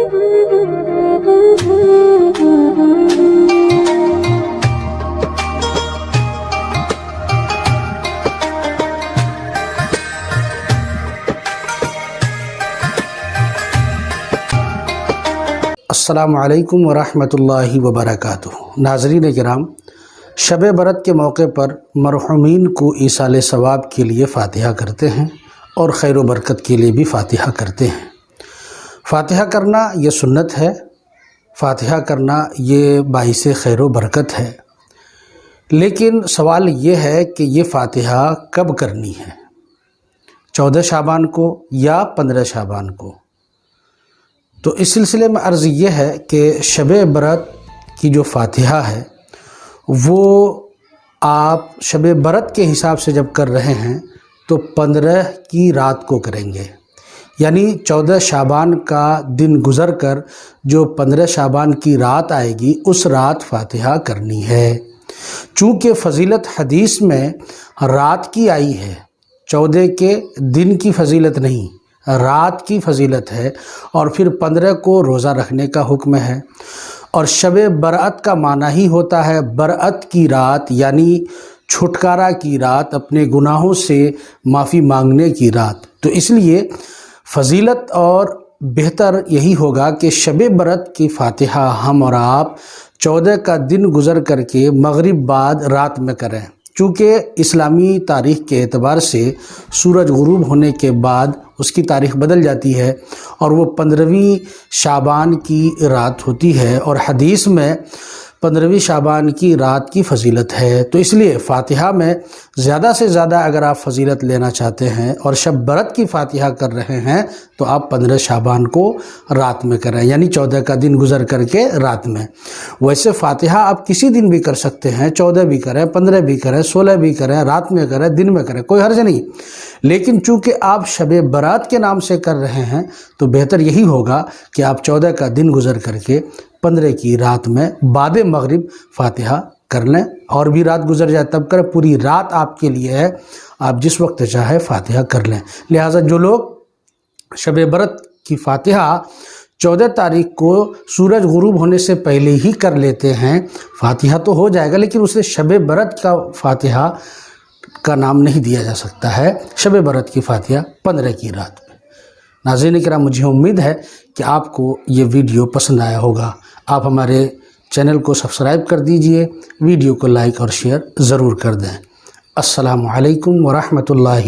السلام علیکم ورحمۃ اللہ وبرکاتہ۔ ناظرین کرام، شب برات کے موقع پر مرحومین کو ایصال ثواب کے لیے فاتحہ کرتے ہیں اور خیر و برکت کے لیے بھی فاتحہ کرتے ہیں۔ فاتحہ کرنا یہ سنت ہے، فاتحہ کرنا یہ باعث خیر و برکت ہے، لیکن سوال یہ ہے کہ یہ فاتحہ کب کرنی ہے، 14 شعبان کو یا 15 شعبان کو؟ تو اس سلسلے میں عرض یہ ہے کہ شب برات کی جو فاتحہ ہے وہ آپ شب برات کے حساب سے جب کر رہے ہیں تو 15 کی رات کو کریں گے، یعنی 14 شعبان کا دن گزر کر جو 15 شعبان کی رات آئے گی اس رات فاتحہ کرنی ہے۔ چونکہ فضیلت حدیث میں رات کی آئی ہے، 14 کے دن کی فضیلت نہیں، رات کی فضیلت ہے، اور پھر 15 کو روزہ رکھنے کا حکم ہے۔ اور شب برات کا معنی ہی ہوتا ہے برات کی رات، یعنی چھٹکارا کی رات، اپنے گناہوں سے معافی مانگنے کی رات۔ تو اس لیے فضیلت اور بہتر یہی ہوگا کہ شب برات کی فاتحہ ہم اور آپ 14 کا دن گزر کر کے مغرب بعد رات میں کریں، چونکہ اسلامی تاریخ کے اعتبار سے سورج غروب ہونے کے بعد اس کی تاریخ بدل جاتی ہے اور وہ 15ویں شعبان کی رات ہوتی ہے، اور حدیث میں 15ویں شعبان کی رات کی فضیلت ہے۔ تو اس لیے فاتحہ میں زیادہ سے زیادہ اگر آپ فضیلت لینا چاہتے ہیں اور شب برات کی فاتحہ کر رہے ہیں تو آپ 15 شعبان کو رات میں کریں، یعنی 14 کا دن گزر کر کے رات میں۔ ویسے فاتحہ آپ کسی دن بھی کر سکتے ہیں، 14 بھی کریں، 15 بھی کریں، 16 بھی کریں، رات میں کریں، دن میں کریں، کوئی حرج نہیں۔ لیکن چونکہ آپ شب برات کے نام سے کر رہے ہیں تو بہتر یہی ہوگا کہ آپ 14 کا دن گزر کر کے 15 کی رات میں بعد مغرب فاتحہ کر لیں، اور بھی رات گزر جائے تب کریں، پوری رات آپ کے لیے ہے، آپ جس وقت چاہے فاتحہ کر لیں۔ لہٰذا جو لوگ شب برات کی فاتحہ 14 تاریخ کو سورج غروب ہونے سے پہلے ہی کر لیتے ہیں، فاتحہ تو ہو جائے گا لیکن اسے شب برات کا فاتحہ کا نام نہیں دیا جا سکتا ہے، شب برات کی فاتحہ 15 کی رات میں۔ ناظرین کرام، مجھے امید ہے کہ آپ کو یہ ویڈیو پسند آیا ہوگا۔ آپ ہمارے چینل کو سبسکرائب کر دیجئے، ویڈیو کو لائک اور شیئر ضرور کر دیں۔ السلام علیکم ورحمۃ اللہ